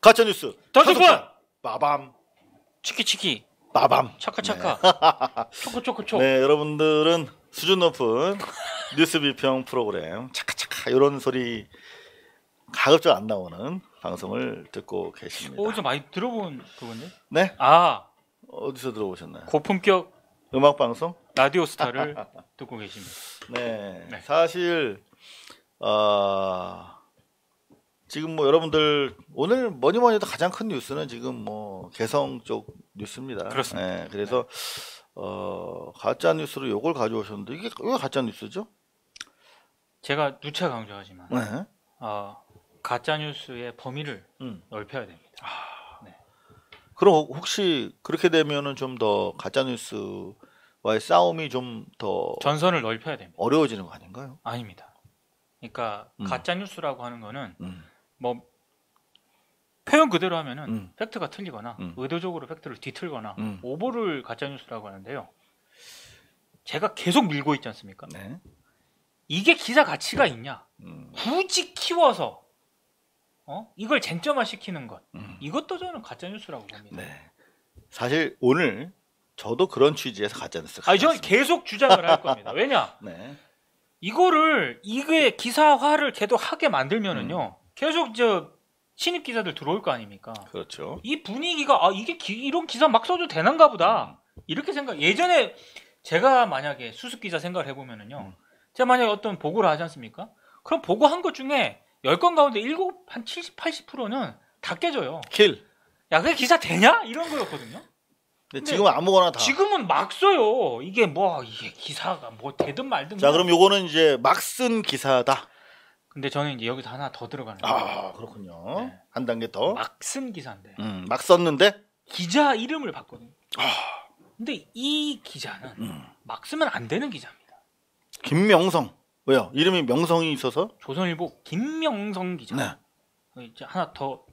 가짜뉴스 다섯번 빠밤 치키치키 빠밤 차카차카 초코초코초. 네, 여러분들은 수준 높은 뉴스 비평 프로그램 차카차카 이런 소리 가급적 안 나오는 방송을 듣고 계십니다. 어디서 많이 들어본 그건데? 네? 아, 어디서 들어보셨나요? 고품격 음악 방송? 라디오 스타를 듣고 계십니다. 네. 네. 사실 지금 뭐 여러분들 오늘 뭐니뭐니 해도 가장 큰 뉴스는 지금 뭐 개성 쪽 뉴스입니다. 그렇습니다. 네. 그래서 가짜 뉴스로 요걸 가져오셨는데 이게 왜 가짜 뉴스죠? 제가 누차 강조하지만 네. 가짜 뉴스의 범위를 넓혀야 됩니다. 네. 그럼 혹시 그렇게 되면은 좀 더 가짜 뉴스와의 싸움이 좀 더 전선을 넓혀야 됩니다. 어려워지는 거 아닌가요? 아닙니다. 그러니까 가짜 뉴스라고 하는 거는 뭐 표현 그대로 하면은 팩트가 틀리거나 의도적으로 팩트를 뒤틀거나 오보를 가짜 뉴스라고 하는데요. 제가 계속 밀고 있지 않습니까? 네. 이게 기사 가치가 있냐? 굳이 키워서 이걸 쟁점화 시키는 것, 이것도 저는 가짜 뉴스라고 봅니다. 네. 사실 오늘 저도 그런 취지에서 가짜 뉴스가. 아니 저는 계속 주장을 할 겁니다. 왜냐? 네. 이게 기사화를 계속 하게 만들면은요, 계속 신입 기자들 들어올 거 아닙니까? 그렇죠. 이 분위기가 이게 이런 기사 막 써도 되는가 보다 이렇게 생각. 예전에 제가 만약에 수습 기자 생각을 해보면은요, 제가 만약에 어떤 보고를 하지 않습니까? 그럼 보고한 것 중에 10건 가운데 한 70, 80%는 다 깨져요. 킬. 야, 그게 기사 되냐? 이런 거였거든요. 근데 지금은 아무거나 다. 지금은 막 써요. 이게 기사가 뭐 되든 말든. 자, 그럼 요거는 이제 막 쓴 기사다. 근데 저는 이제 여기서 하나 더 들어가는 거예요. 그렇군요. 네. 한 단계 더. 막 쓴 기사인데. 막 썼는데 기자 이름을 봤거든요. 근데 이 기자는 막 쓰면 안 되는 기자입니다. 김명성. 왜요? 이름이 명성이 있어서? 조선일보 김명성 기자. 네. 이제 하나 더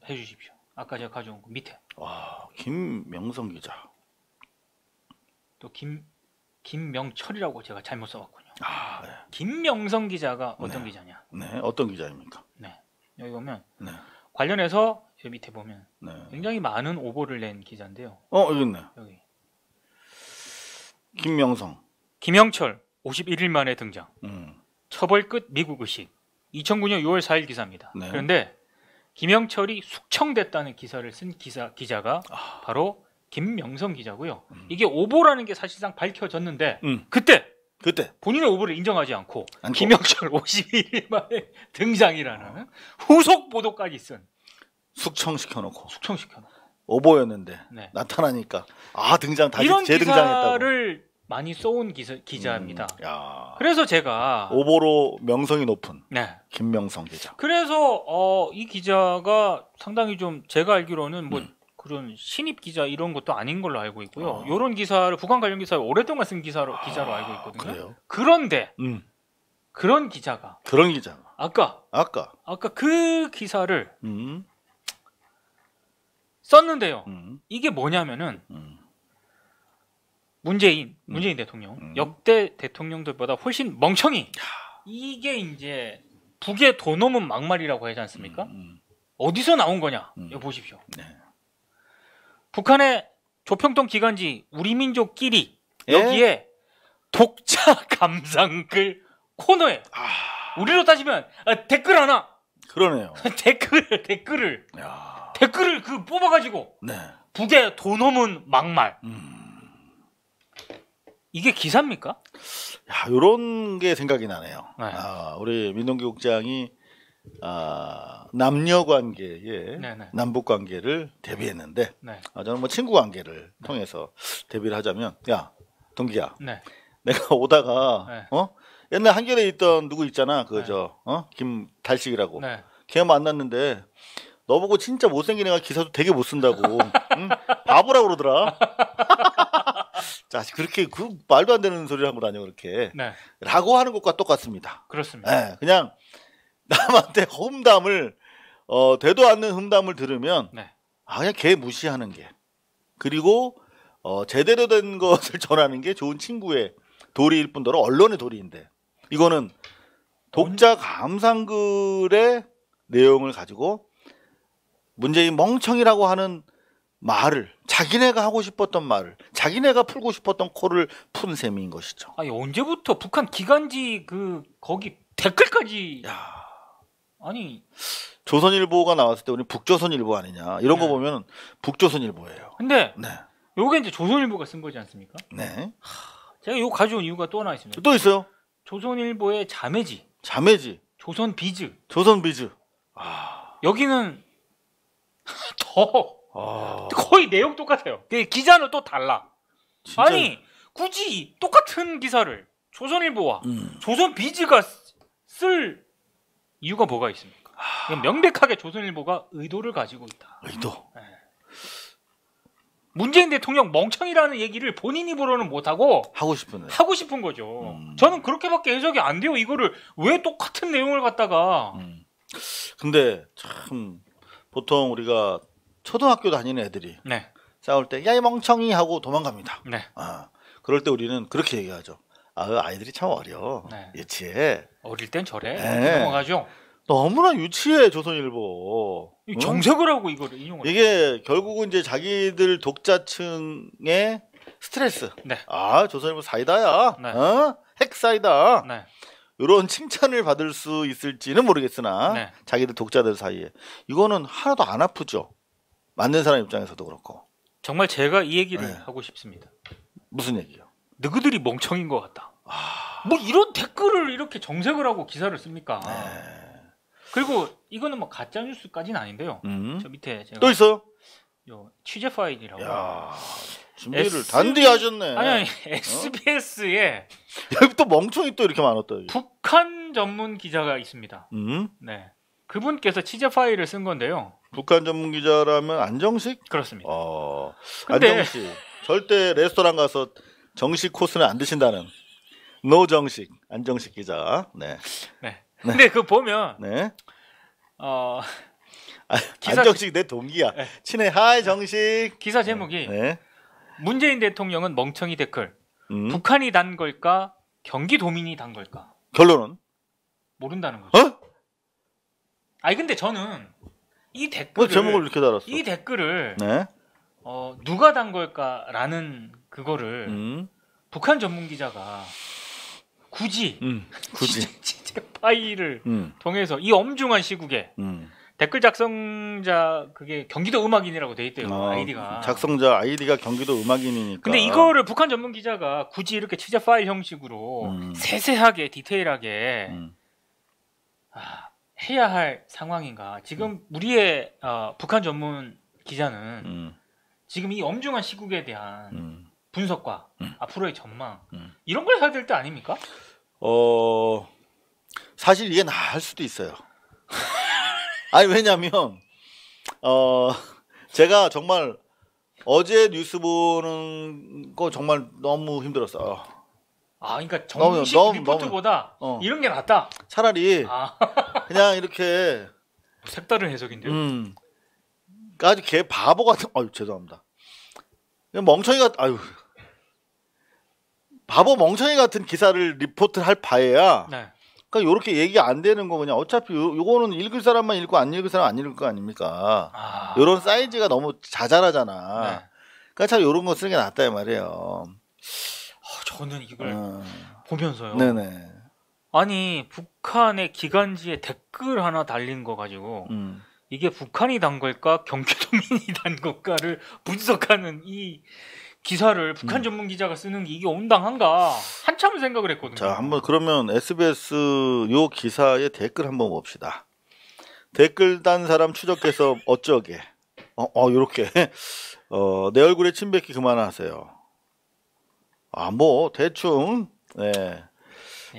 해주십시오. 아까 제가 가져온 거 밑에. 와, 김명성 기자. 또 김명철이라고 제가 잘못 써왔군요. 네. 김명성 기자가 어떤 기자냐? 네, 어떤 기자입니까? 네, 여기 보면 네. 관련해서 여기 밑에 보면 네. 굉장히 많은 오보를 낸 기자인데요. 여기 있네. 여기 김명성. 김영철 51일 만에 등장. 처벌 끝 미국 의식. 2009년 6월 4일 기사입니다. 네. 그런데 김영철이 숙청됐다는 기사를 쓴 기자가 바로 김명성 기자고요. 이게 오보라는 게 사실상 밝혀졌는데 그때 본인의 오보를 인정하지 않고 김영철 51일 만에 등장이라는 후속 보도까지 쓴. 숙청시켜놓고 숙청시켜놓고 오보였는데 네. 나타나니까 등장 다시 이런 재등장했다고. 기사를 많이 써온 기자입니다. 야. 그래서 제가 오보로 명성이 높은 네. 김명성 기자. 그래서 이 기자가 상당히 좀 제가 알기로는 뭐 그런 신입 기자 이런 것도 아닌 걸로 알고 있고요. 이런 기사를 북한 관련 기사를 오랫동안 쓴 기자로 알고 있거든요. 그래요? 그런데 그런 기자가 그런 기자가 아까 그 기사를 썼는데요. 이게 뭐냐면은 문재인 대통령 역대 대통령들보다 훨씬 멍청이. 이게 이제 북의 도 넘은 막말이라고 하지 않습니까? 어디서 나온 거냐? 여기 보십시오. 네. 북한의 조평통 기간지 우리 민족끼리 여기에 독자 감상글 코너에 우리로 따지면 댓글 하나. 그러네요. 댓글을 뽑아가지고 네. 북의 도 넘은 막말. 이게 기사입니까? 이런 게 생각이 나네요. 네. 우리 민동기 국장이 남녀 관계에 남북 관계를 대비했는데 저는 뭐 친구 관계를 통해서 대비를 하자면 야 동기야, 내가 오다가 옛날 한겨레에 있던 누구 있잖아 김달식이라고 걔 만났는데 너 보고 진짜 못생긴 애가 기사도 되게 못 쓴다고 바보라 그러더라. 자, 그렇게 말도 안 되는 소리를 하고 다녀 그렇게 라고 하는 것과 똑같습니다. 그렇습니다. 네, 그냥 남한테 험담을 되도 않는 험담을 들으면 그냥 걔 무시하는 게, 그리고 제대로 된 것을 전하는 게 좋은 친구의 도리일 뿐더러 언론의 도리인데, 이거는 독자 감상글의 내용을 가지고 문재인 멍청이라고 하는 말을 자기네가 하고 싶었던 말을 자기네가 풀고 싶었던 코를 푼 셈인 것이죠. 아니 언제부터 북한 기간지 거기 댓글까지 아니 조선일보가 나왔을 때 우리 북조선일보 아니냐 이런 거 보면 북조선일보예요. 근데 요게 이제 조선일보가 쓴 거지 않습니까? 네. 제가 요 가져온 이유가 또 하나 있습니다. 또 있어요? 조선일보의 자매지. 조선비즈. 여기는 더 거의 내용 똑같아요. 기자는 또 달라. 진짜... 아니 굳이 똑같은 기사를 조선일보와 조선비즈가 쓸 이유가 뭐가 있습니까? 이건 명백하게 조선일보가 의도를 가지고 있다. 의도. 네. 문재인 대통령 멍청이라는 얘기를 본인 입으로는 못하고 하고 싶은 거죠. 저는 그렇게밖에 해석이 안 돼요. 이거를 왜 똑같은 내용을 갖다가. 근데 참 보통 우리가 초등학교 다니는 애들이 싸울 때 야 이 멍청이 하고 도망갑니다. 그럴 때 우리는 그렇게 얘기하죠. 아이들이 참 어려. 유치해. 어릴 땐 저래. 넘어가죠. 너무나 유치해 조선일보. 정색을 하고 이거를 인용을. 이게 결국은 이제 자기들 독자층의 스트레스. 조선일보 사이다야. 핵 사이다. 이런 칭찬을 받을 수 있을지는 모르겠으나 자기들 독자들 사이에 이거는 하나도 안 아프죠. 만든 사람 입장에서도 그렇고. 정말 제가 이 얘기를 하고 싶습니다. 무슨 얘기요? 너희들이 멍청인 것 같다. 뭐 이런 댓글을 이렇게 정색을 하고 기사를 씁니까? 그리고 이거는 뭐 가짜 뉴스까지는 아닌데요. 저 밑에 제가 또 있어요? 요 취재 파일이라고. 준비를 단디 하셨네. 아니 SBS에 여기 또 멍청이 또 이렇게 많았다. 여기. 북한 전문 기자가 있습니다. 네, 그분께서 취재 파일을 쓴 건데요. 북한 전문 기자라면 안정식? 그렇습니다. 근데... 안정식 절대 레스토랑 가서 정식 코스는 안 드신다는 노정식 안정식 기자. 근데 그거 보면 안정식 내 동기야. 친해. 하이 정식. 기사 제목이 문재인 대통령은 멍청이 댓글. 북한이 단 걸까? 경기도민이 단 걸까? 결론은 모른다는 거죠. 아니 근데 저는 이 댓글을 제목을 이렇게 달았어. 이 댓글을 누가 단 걸까라는 그거를 북한 전문 기자가 굳이 취재 파일을 통해서 이 엄중한 시국에 댓글 작성자 그게 경기도 음악인이라고 돼 있대요. 아이디가. 작성자 아이디가 경기도 음악인이니까. 근데 이거를 북한 전문 기자가 굳이 이렇게 취재 파일 형식으로 세세하게 디테일하게 해야 할 상황인가? 지금 우리의 북한 전문 기자는 지금 이 엄중한 시국에 대한 분석과 앞으로의 전망 이런 걸 해야 될 때 아닙니까? 사실 이게 나을 수도 있어요. 아니 왜냐면 제가 정말 어제 뉴스 보는 거 정말 너무 힘들었어요. 그러니까 정식 리포트보다 이런 게 낫다. 차라리 그냥 이렇게 색다른 해석인데요. 아주 개 바보 같은. 죄송합니다. 멍청이가 바보 멍청이 같은 기사를 리포트 할 바에야. 그러니까 이렇게 얘기 안 되는 거 그냥 어차피 요거는 읽을 사람만 읽고 안 읽을 사람 안 읽을 거 아닙니까? 요런 사이즈가 너무 자잘하잖아. 그러니까 참 요런 거 쓰는 게 낫다 이 말이에요. 저는 이걸 보면서요. 네네. 아니 북한의 기간지에 댓글 하나 달린 거 가지고 이게 북한이 단 걸까 경기도민이 단 걸까를 분석하는 이 기사를 북한 전문 기자가 쓰는 게 이게 온당한가 한참을 생각을 했거든요. 자, 한번 그러면 SBS 요 기사의 댓글 한번 봅시다. 댓글 단 사람 추적해서 어쩌게. 요렇게. 내 얼굴에 침 뱉기 그만하세요. 뭐 대충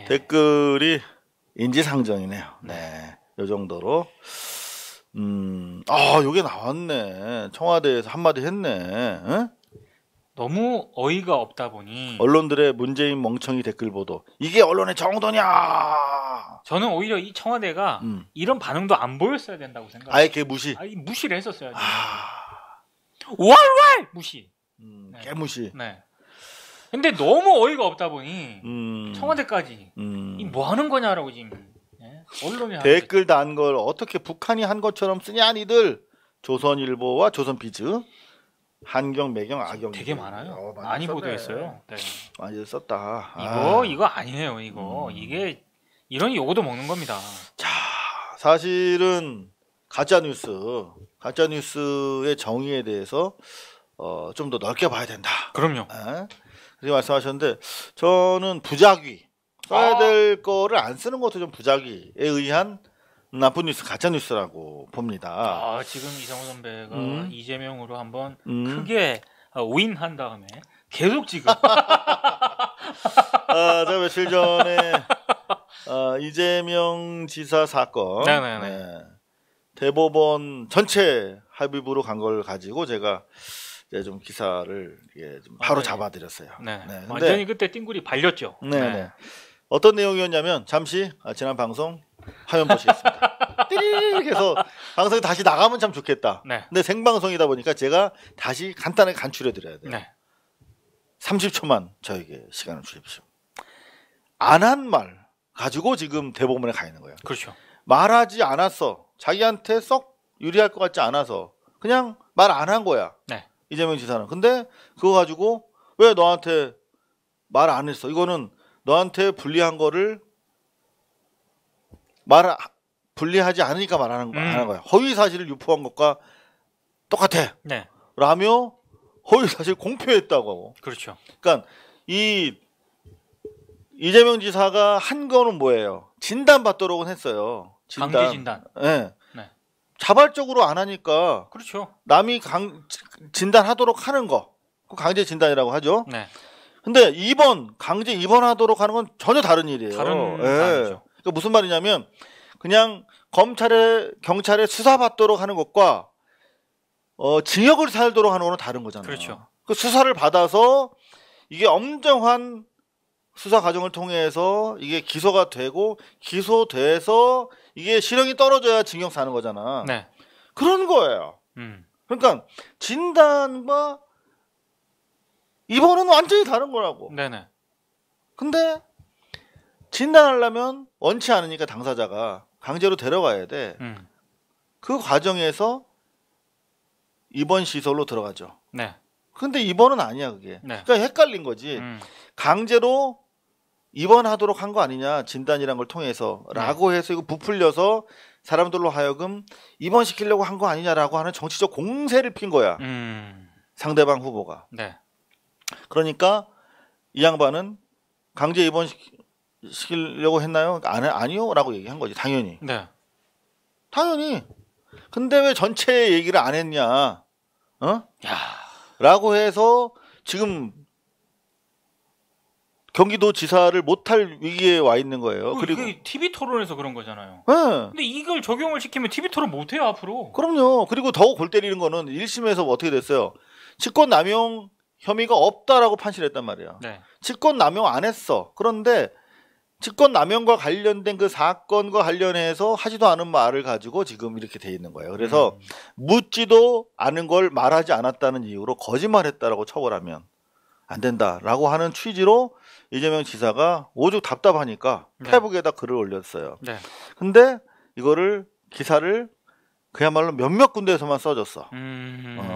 댓글이 인지상정이네요. 요 정도로. 요게 나왔네. 청와대에서 한마디 했네. 너무 어이가 없다 보니 언론들의 문재인 멍청이 댓글 보도 이게 언론의 정도냐? 저는 오히려 이 청와대가 이런 반응도 안 보였어야 된다고 생각해요. 아예 걔 무시. 무시를 했었어야지. 왈왈 무시. 개무시. 근데 너무 어이가 없다 보니 청와대까지 이 뭐 하는 거냐라고 지금 언론이 댓글 단 걸 어떻게 북한이 한 것처럼 쓰냐 니들. 조선일보와 조선비즈, 한경, 매경, 악영 되게 많아요. 많이 보도했어요. 네. 많이 썼다. 이거 아니에요. 이게 이런 요거도 먹는 겁니다. 자, 사실은 가짜 뉴스의 정의에 대해서 좀 더 넓게 봐야 된다. 그럼요. 그렇게 말씀하셨는데 저는 부작위 써야 될 거를 안 쓰는 것도 좀 부작위에 의한 나쁜 뉴스, 가짜 뉴스라고 봅니다. 지금 이상호 선배가 이재명으로 한번 크게 오인한 다음에 계속 지금 제가 며칠 전에 이재명 지사 사건 대법원 전체 합의부로 간 걸 가지고 제가 이제 좀 기사를 좀 바로 잡아드렸어요. 네. 완전히 그때 띵굴이 발렸죠. 네. 어떤 내용이었냐면 잠시 지난 방송 화면 보시겠습니다. 띠릭 해서 방송이 다시 나가면 참 좋겠다. 근데 생방송이다 보니까 제가 다시 간단하게 간추려 드려야 돼요. 30초만 저에게 시간을 주십시오. 안 한 말 가지고 지금 대법원에 가 있는 거예요. 그렇죠. 말하지 않았어. 자기한테 썩 유리할 것 같지 않아서 그냥 말 안 한 거야. 이재명 지사는. 근데 그거 가지고 왜 너한테 말 안 했어? 이거는 너한테 불리한 거를 불리하지 않으니까 말하는 거야. 허위 사실을 유포한 것과 똑같아. 라며 허위 사실 공표했다고 하고. 그렇죠. 그러니까 이재명 지사가 한 거는 뭐예요? 진단 받도록은 했어요. 강제 진단. 네. 자발적으로 안 하니까. 그렇죠. 남이 진단하도록 하는 거. 강제 진단이라고 하죠. 근데 강제 입원하도록 하는 건 전혀 다른 일이에요. 다른 그러니까 무슨 말이냐면 그냥 경찰에 수사받도록 하는 것과 징역을 살도록 하는 거는 다른 거잖아요. 그렇죠. 그 수사를 받아서 이게 엄정한 수사 과정을 통해서 이게 기소가 되고 기소돼서 이게 실형이 떨어져야 징역 사는 거잖아. 그런 거예요. 그러니까 진단과 입원은 완전히 다른 거라고. 근데 진단하려면 원치 않으니까 당사자가 강제로 데려가야 돼. 그 과정에서 입원 시설로 들어가죠. 근데 입원은 아니야 그게. 그러니까 헷갈린 거지. 강제로 입원하도록 한 거 아니냐 진단이란 걸 통해서라고 해서 이거 부풀려서 사람들로 하여금 입원시키려고 한 거 아니냐라고 하는 정치적 공세를 핀 거야. 상대방 후보가. 그러니까 이 양반은 강제 입원시키려고 했나요? 아니요 라고 얘기한 거지. 당연히. 당연히. 근데 왜 전체 얘기를 안 했냐 라고 해서 지금 경기도 지사를 못할 위기에 와 있는 거예요. 그리고 TV 토론에서 그런 거잖아요. 근데 이걸 적용을 시키면 TV 토론 못 해요 앞으로. 그럼요. 그리고 더 골 때리는 거는 1심에서 어떻게 됐어요? 직권 남용 혐의가 없다라고 판시했단 말이에요. 직권 남용 안 했어. 그런데 직권 남용과 관련된 그 사건과 관련해서 하지도 않은 말을 가지고 지금 이렇게 돼 있는 거예요. 그래서 묻지도 않은 걸 말하지 않았다는 이유로 거짓말했다라고 처벌하면 안 된다라고 하는 취지로 이재명 지사가 오죽 답답하니까 페북에다 글을 올렸어요. 근데 이거를 기사를 그야말로 몇몇 군데에서만 써줬어.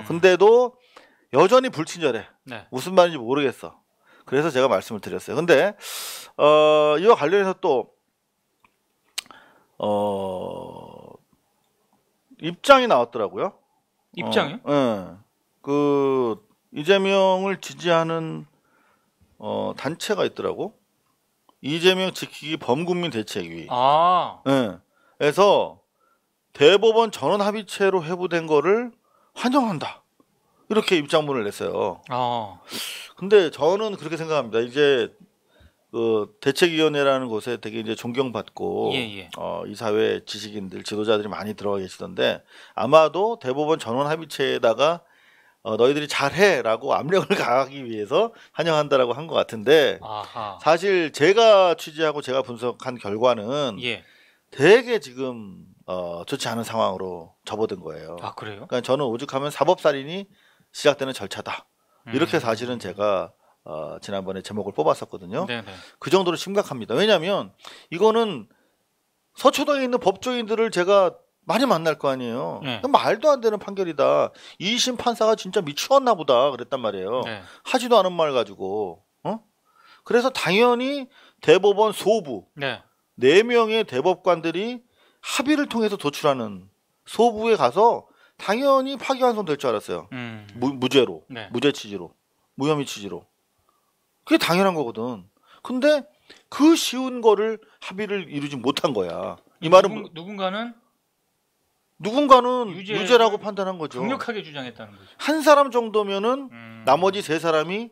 근데도 여전히 불친절해. 무슨 말인지 모르겠어. 그래서 제가 말씀을 드렸어요. 근데 이와 관련해서 또 입장이 나왔더라고요. 입장이요? 그 이재명을 지지하는 단체가 있더라고. 이재명 지키기 범국민 대책위. 그래서 대법원 전원 합의체로 회부된 거를 환영한다. 이렇게 입장문을 냈어요. 근데 저는 그렇게 생각합니다. 이제 그 대책위원회라는 곳에 되게 이제 존경받고 이 사회 지식인들, 지도자들이 많이 들어가 계시던데 아마도 대법원 전원 합의체에다가 너희들이 잘해라고 압력을 가하기 위해서 환영한다라고 한 것 같은데 사실 제가 취재하고 제가 분석한 결과는 되게 지금 좋지 않은 상황으로 접어든 거예요. 그래요? 그러니까 저는 오죽하면 사법살인이 시작되는 절차다. 이렇게 사실은 제가 지난번에 제목을 뽑았었거든요. 그 정도로 심각합니다. 왜냐하면 이거는 서초동에 있는 법조인들을 제가 많이 만날 거 아니에요. 말도 안 되는 판결이다. 2심 판사가 진짜 미치겠나 보다 그랬단 말이에요. 하지도 않은 말 가지고. 그래서 당연히 대법원 소부 4명의 대법관들이 합의를 통해서 도출하는 소부에 가서 당연히 파기환송될 줄 알았어요. 무죄로, 무죄 취지로, 무혐의 취지로. 그게 당연한 거거든. 근데 그 쉬운 거를 합의를 이루지 못한 거야. 이 말은 누군가는 유죄라고 판단한 거죠. 강력하게 주장했다는 거죠. 한 사람 정도면은 나머지 3사람이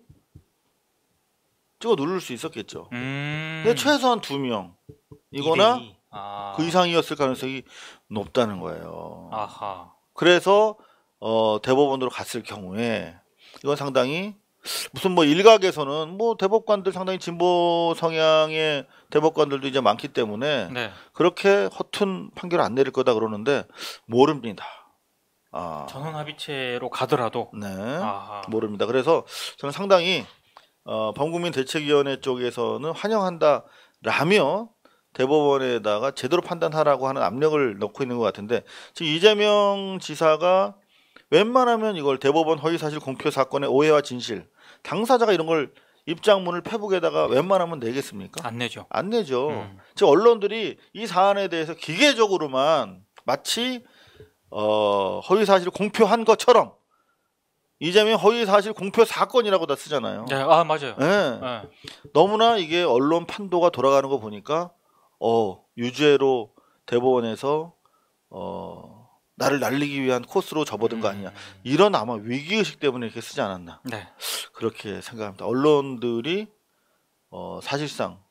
찍어 누를 수 있었겠죠. 근데 최소한 2명 이거나 그 이상이었을 가능성이 높다는 거예요. 아하. 그래서 대법원으로 갔을 경우에 이건 상당히 무슨 뭐 일각에서는 뭐 대법관들 상당히 진보 성향의 대법관들도 이제 많기 때문에 그렇게 허튼 판결을 안 내릴 거다 그러는데 모릅니다. 전원 합의체로 가더라도 모릅니다. 그래서 저는 상당히 범국민 대책위원회 쪽에서는 환영한다라며 대법원에다가 제대로 판단하라고 하는 압력을 넣고 있는 것 같은데 지금 이재명 지사가 웬만하면 이걸 대법원 허위사실 공표 사건의 오해와 진실 당사자가 이런 걸 입장문을 페북에다가 웬만하면 내겠습니까? 안 내죠. 안 내죠. 지금 언론들이 이 사안에 대해서 기계적으로만 마치 허위사실을 공표한 것처럼 이재명 허위사실 공표 사건이라고 다 쓰잖아요. 맞아요. 너무나 이게 언론 판도가 돌아가는 거 보니까 유죄로 대법원에서 나를 날리기 위한 코스로 접어든 거 아니냐. 이런 아마 위기의식 때문에 이렇게 쓰지 않았나. 그렇게 생각합니다. 언론들이 사실상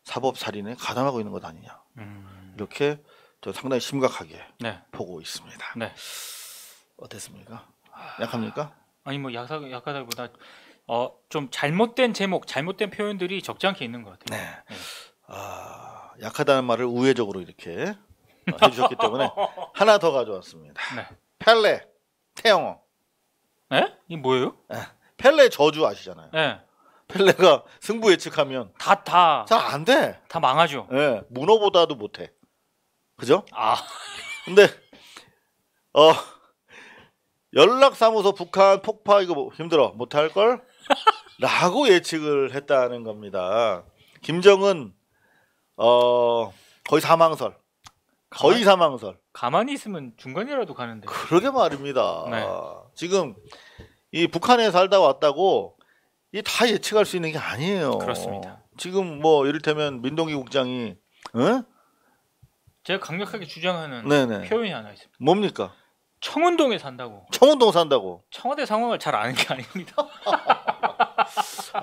사법살인에 가담하고 있는 것 아니냐. 이렇게 저 상당히 심각하게 보고 있습니다. 어땠습니까? 약합니까? 아니 뭐 약하다기보다 좀 잘못된 제목, 잘못된 표현들이 적지 않게 있는 것 같아요. 약하다는 말을 우회적으로 이렇게 해주셨기 때문에 하나 더 가져왔습니다. 펠레, 태영호. 이게 뭐예요? 펠레 저주 아시잖아요. 펠레가 승부 예측하면 다 잘 안 돼. 다 망하죠. 문어보다도 못해. 그죠? 근데 연락사무소 북한 폭파 이거 힘들어 못할 걸 라고 예측을 했다는 겁니다. 김정은 거의 사망설. 가만히 있으면 중간이라도 가는데. 그러게 말입니다. 지금 이 북한에 살다 왔다고 이 다 예측할 수 있는 게 아니에요. 그렇습니다. 지금 뭐 이를테면 민동기 국장이 제가 강력하게 주장하는 표현이 하나 있습니다. 뭡니까? 청운동에 산다고. 청운동 산다고. 청와대 상황을 잘 아는 게 아닙니다.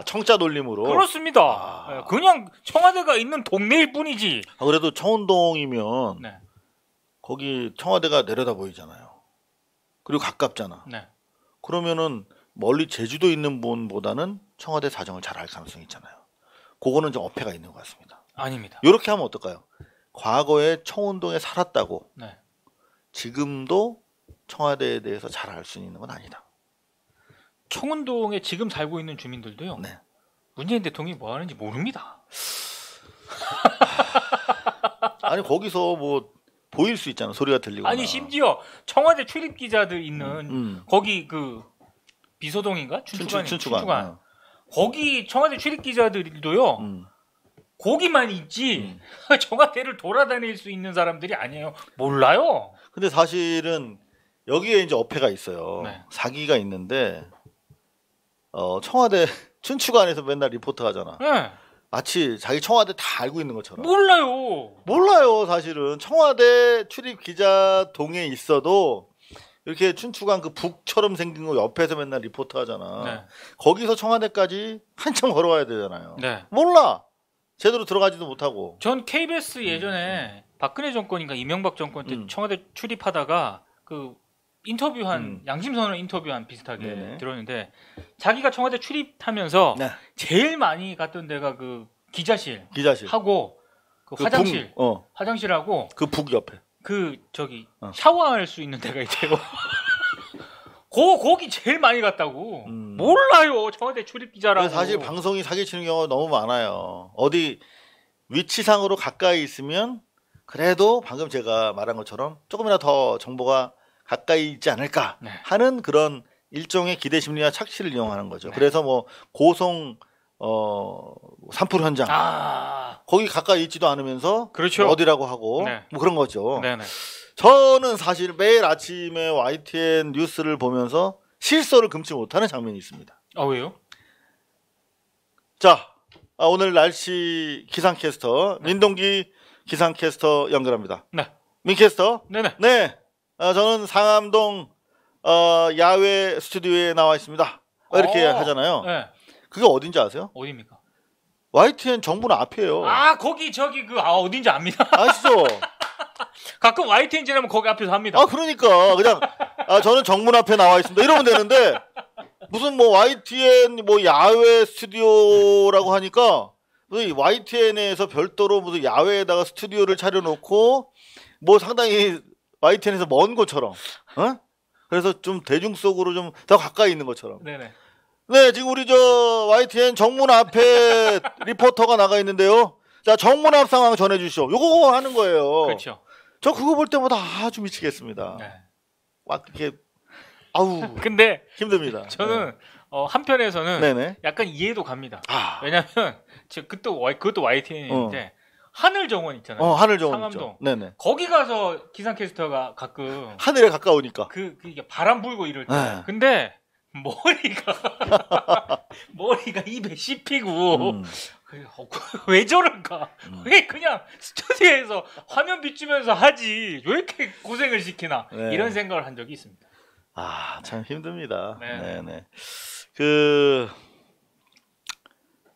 청자 돌림으로. 그렇습니다. 그냥 청와대가 있는 동네일 뿐이지. 그래도 청운동이면 거기 청와대가 내려다 보이잖아요. 그리고 가깝잖아. 그러면은 멀리 제주도 있는 분보다는 청와대 사정을 잘 알 가능성이 있잖아요. 그거는 좀 어폐가 있는 것 같습니다. 아닙니다. 이렇게 하면 어떨까요? 과거에 청운동에 살았다고 지금도 청와대에 대해서 잘 알 수 있는 건 아니다. 청운동에 지금 살고 있는 주민들도요. 문재인 대통령이 뭐 하는지 모릅니다. 아니 거기서 뭐 보일 수 있잖아. 소리가 들리거나. 아니 심지어 청와대 출입 기자들 있는 거기 그 비서동인가? 춘추관. 거기 청와대 출입 기자들도요. 거기만 있지 청와대를 돌아다닐 수 있는 사람들이 아니에요. 몰라요. 근데 사실은 여기에 이제 어폐가 있어요. 사기가 있는데 청와대 춘추관에서 맨날 리포트 하잖아. 마치 자기 청와대 다 알고 있는 것처럼. 몰라요 사실은. 청와대 출입 기자 동에 있어도 이렇게 춘추관 그 북처럼 생긴 거 옆에서 맨날 리포트 하잖아. 거기서 청와대까지 한참 걸어와야 되잖아요. 몰라. 제대로 들어가지도 못하고. 전 KBS 예전에 박근혜 정권인가 이명박 정권 때 청와대 출입하다가 그 인터뷰한 양심선언 인터뷰한 비슷하게 들었는데 자기가 청와대 출입하면서 제일 많이 갔던 데가 그 기자실 하고 그 화장실 화장실하고 그 북 옆에 그 저기 샤워할 수 있는 데가 있대요. 거기 제일 많이 갔다고. 몰라요 청와대 출입 기자라고. 사실 방송이 사기치는 경우가 너무 많아요. 어디 위치상으로 가까이 있으면 그래도 방금 제가 말한 것처럼 조금이나 더 정보가 가까이 있지 않을까 네. 하는 그런 일종의 기대 심리와 착시를 이용하는 거죠. 네. 그래서 뭐 고송 산불 현장 거기 가까이 있지도 않으면서 그렇죠. 뭐 어디라고 하고 네. 뭐 그런 거죠. 네네. 저는 사실 매일 아침에 YTN 뉴스를 보면서 실소를 금치 못하는 장면이 있습니다. 왜요? 자, 오늘 날씨 기상캐스터 민동기 기상캐스터 연결합니다. 네. 민캐스터. 네네. 네. 저는 상암동 야외 스튜디오에 나와 있습니다. 이렇게 하잖아요. 네. 그게 어딘지 아세요? 어디입니까? YTN 정문 앞이에요. 거기 저기 어딘지 압니다. 아시죠? 가끔 YTN 지나면 거기 앞에서 합니다. 그러니까 그냥 저는 정문 앞에 나와 있습니다. 이러면 되는데 무슨 뭐 YTN 뭐 야외 스튜디오라고 하니까 무슨 YTN에서 별도로 무슨 야외에다가 스튜디오를 차려놓고 뭐 상당히 YTN에서 먼 곳처럼, 그래서 좀 대중 속으로 좀 더 가까이 있는 것처럼. 네네. 네, 지금 우리 YTN 정문 앞에 리포터가 나가 있는데요. 자, 정문 앞 상황 전해주시오. 요거 하는 거예요. 그렇죠. 저 그거 볼 때마다 아주 미치겠습니다. 네. 막 이렇게 근데 힘듭니다. 저는 한편에서는 네네. 약간 이해도 갑니다. 왜냐면 그것도 YTN인데 하늘 정원 있잖아요. 하늘 정원 상암동. 있죠. 네네. 거기 가서 기상캐스터가 가끔 하늘에 가까우니까 이게 바람 불고 이럴 때. 네. 근데 머리가 입에 씹히고 왜 저럴까? 왜 그냥 스튜디오에서 화면 비추면서 하지? 왜 이렇게 고생을 시키나? 네. 이런 생각을 한 적이 있습니다. 참 힘듭니다. 네. 네네.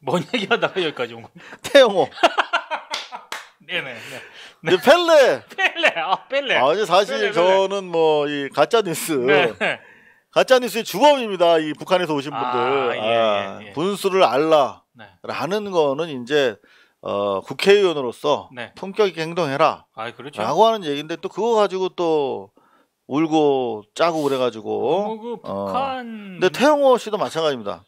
뭔 얘기하다가 여기까지 온 겁니까? 태영호. 네네. 네. 펠레. 펠레. 사실 펠레. 저는 뭐 이 가짜 뉴스. 네. 가짜 뉴스의 주범입니다. 이 북한에서 오신 분들. 예. 분수를 알라라는 거는 이제 국회의원으로서 품격 있게 행동해라. 그렇죠. 라고 하는 얘기인데 또 그거 가지고 또 울고 짜고 그래가지고. 북한. 근데 태영호 씨도 마찬가지입니다.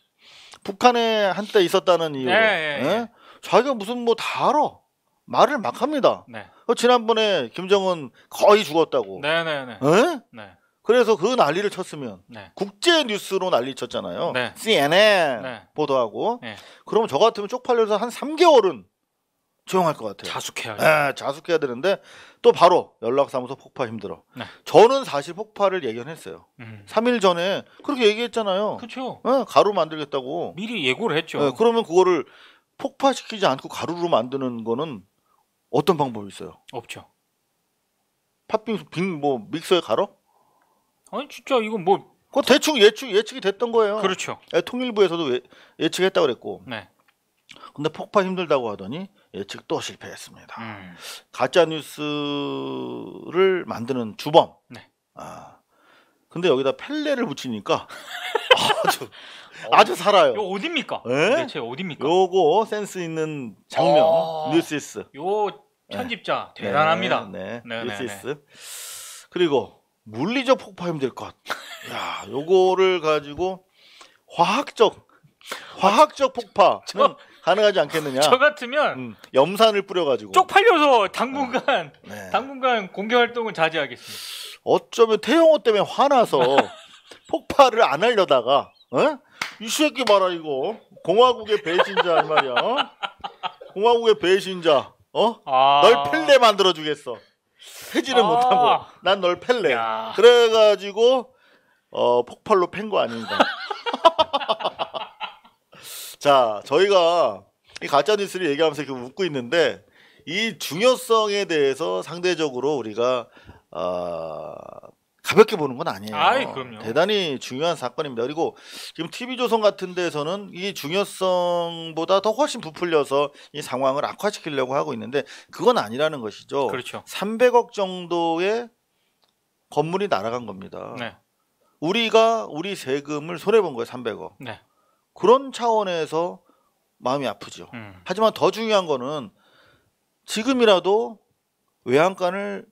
북한에 한때 있었다는 이유로 자기가 무슨 뭐 다 알아. 말을 막 합니다. 지난번에 김정은 거의 죽었다고. 네네네. 그래서 그 난리를 쳤으면 국제 뉴스로 난리 쳤잖아요. CNN 보도하고. 그러면 저 같으면 쪽팔려서 한 3개월은 조용할 것 같아요. 자숙해야 자숙해야 되는데 또 바로 연락사무소 폭파 힘들어. 저는 사실 폭파를 예견했어요. 3일 전에 그렇게 얘기했잖아요. 그렇죠. 가루 만들겠다고. 미리 예고를 했죠. 그러면 그거를 폭파시키지 않고 가루로 만드는 거는 어떤 방법이 있어요? 없죠. 팥빙수 뭐 믹서에 갈아? 아니 진짜 이거 뭐 그거 대충 예측이 됐던 거예요. 그렇죠. 통일부에서도 예측했다고 그랬고. 네. 근데 폭파 힘들다고 하더니 예측 또 실패했습니다. 가짜 뉴스를 만드는 주범. 근데 여기다 펠레를 붙이니까 아주 살아요. 이거 어딥니까? 네? 대체 어딥니까? 요거 센스 있는 장면. 뉴시스. 요 편집자 대단합니다. 뉴시스. 그리고 물리적 폭파 힘들 것. 야, 요거를 가지고 화학적 폭파는 가능하지 않겠느냐. 저 같으면 염산을 뿌려가지고 쪽팔려서 당분간 공개 활동을 자제하겠습니다. 어쩌면 태영호 때문에 화나서 폭발을 안 하려다가 이 새끼 봐라 이거 공화국의 배신자 이 말이야. 공화국의 배신자. 널 펠레 만들어 주겠어. 해지를 못하고 난 널 펠레. 그래가지고 폭발로 팬 거 아닌가. 자, 저희가 이 가짜 뉴스를 얘기하면서 이렇게 웃고 있는데 이 중요성에 대해서 상대적으로 우리가 가볍게 보는 건 아니에요. 그럼요. 대단히 중요한 사건입니다. 그리고 지금 TV조선 같은 데서는 이 중요성보다 더 훨씬 부풀려서 이 상황을 악화시키려고 하고 있는데 그건 아니라는 것이죠. 그렇죠. 300억 정도의 건물이 날아간 겁니다. 우리가 우리 세금을 손해본 거예요. 300억. 그런 차원에서 마음이 아프죠. 하지만 더 중요한 거는 지금이라도 외양간을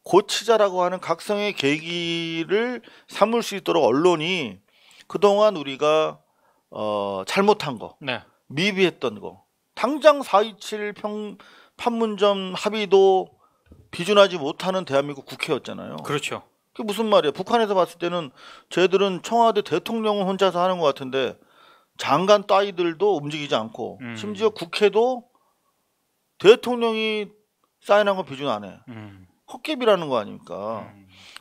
고치자라고 하는 각성의 계기를 삼을 수 있도록 언론이 그동안 우리가 잘못한 거, 미비했던 거, 당장 4.27 판문점 합의도 비준하지 못하는 대한민국 국회였잖아요. 그렇죠. 그게 무슨 말이야? 북한에서 봤을 때는 쟤들은 청와대 대통령을 혼자서 하는 것 같은데 장관 따위들도 움직이지 않고 심지어 국회도 대통령이 사인한 거 비준 안 해. 헛개비라는 거 아닙니까?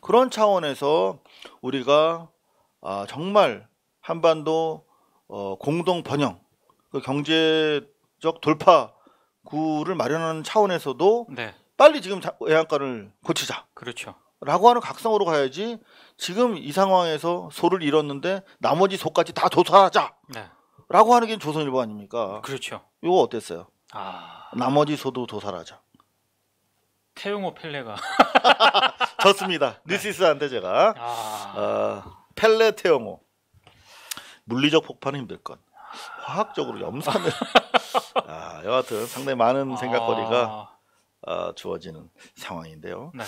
그런 차원에서 우리가 정말 한반도 공동 번영, 그 경제적 돌파구를 마련하는 차원에서도 네. 빨리 지금 외양간을 고치자. 그렇죠. 라고 하는 각성으로 가야지. 지금 이 상황에서 소를 잃었는데 나머지 소까지 다 도살하자. 네. 라고 하는 게 조선일보 아닙니까? 그렇죠. 이거 어땠어요? 나머지 소도 도살하자. 태용호 펠레가 졌습니다. 네. 뉴시스한테 제가 펠레 태용호. 물리적 폭발은 힘들 건 화학적으로 염산을 여하튼 상당히 많은 생각거리가 주어지는 상황인데요. 네.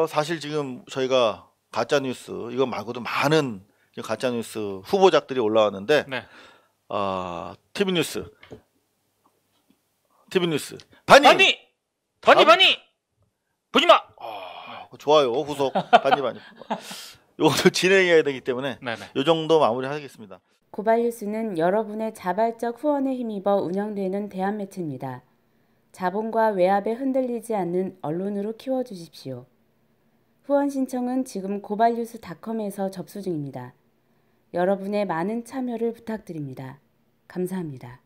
사실 지금 저희가 가짜뉴스 이거 말고도 많은 가짜뉴스 후보작들이 올라왔는데 네. TV뉴스 바니 보지마. 좋아요. 후속 바니 요것도 진행해야 되기 때문에 요 정도 마무리하겠습니다. 고발뉴스는 여러분의 자발적 후원에 힘입어 운영되는 대한매체입니다. 자본과 외압에 흔들리지 않는 언론으로 키워주십시오. 후원 신청은 지금 고발뉴스닷컴에서 접수 중입니다. 여러분의 많은 참여를 부탁드립니다. 감사합니다.